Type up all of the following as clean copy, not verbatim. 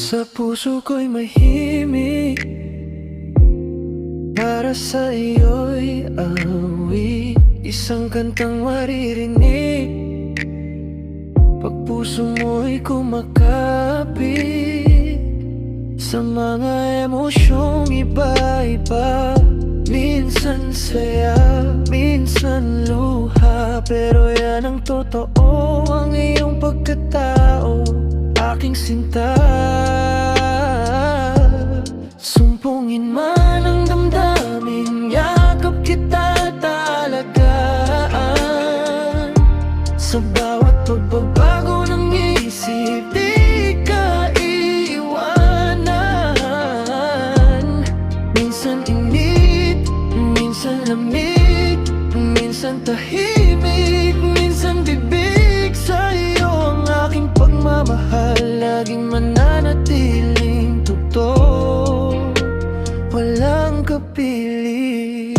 Sa puso ko'y mahimik, para sa iyo'y awit. Isang kantang maririnig pag puso mo'y kumakapit. Sa mga emosyong iba-iba, minsan saya, minsan luha, pero yan ang totoo, ang iyong pagkatao, aking sinta. Sumpungin man ang damdamin, yakap kita talagaan. Sa bawat pagbabago ng isip, di ka iiwanan. Minsan init, minsan lamig, minsan tahimik, minsan bibig. Sa iyo ang aking pagmamahal, laging mananatiling totoo, walang kapili.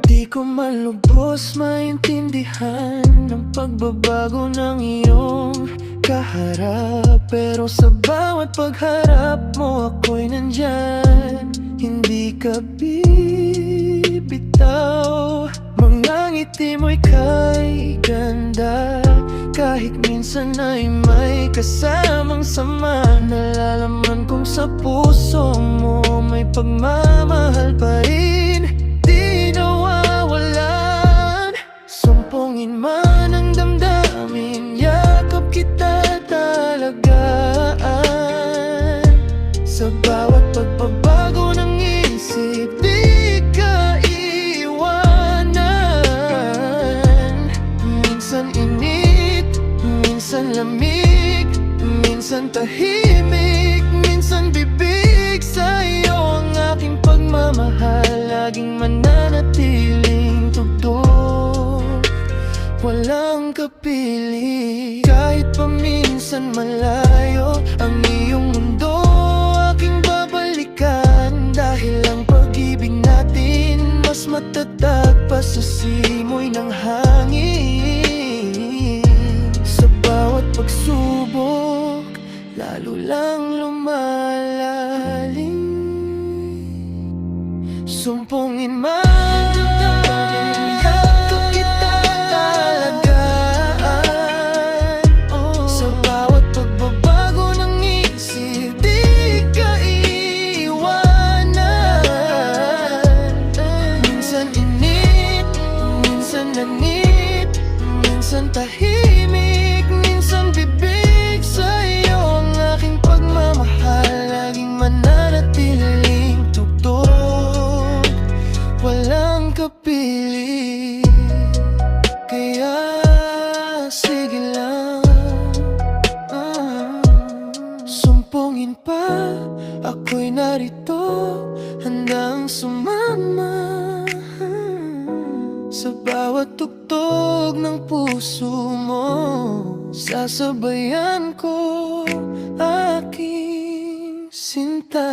Di ko malubos maintindihan ang pagbabago ng iyong kaharap, pero sa bawat pagharap mo ako'y nandyan. Hindi ka bibitaw, mga ngiti mo'y kay ganda, kahit minsan ay may kasamang sama. Nalalaman kong sa puso mo may pagmamahal pa rin, di nawawalan. Sumpungin man ang damdamin, yakap kita talagaan. Sa bawat pagbabago ng isip, di ka iiwanan. Minsan init, minsan lamig, minsan tahimik, minsan bibig. Sa iyo ang aking pagmamahal, laging mananatiling tugtog, walang kapili. Kahit pa minsan malayo ang iyong mundo, aking babalikan, dahil ang pag-ibig natin mas matatag pa sa simoy ng hangin. Sa bawat pagsubok, lalo lang lumalalim. Sumpungin man minsan tahimik, minsan bibig. Sa iyo ang aking pagmamahal, laging mananatiling tugtog, walang kapili. Kaya sige lang, sumpungin pa, ako'y narito, handang sumama sa bawat tugtog ng puso mo. Sasabayan ko, aking sinta.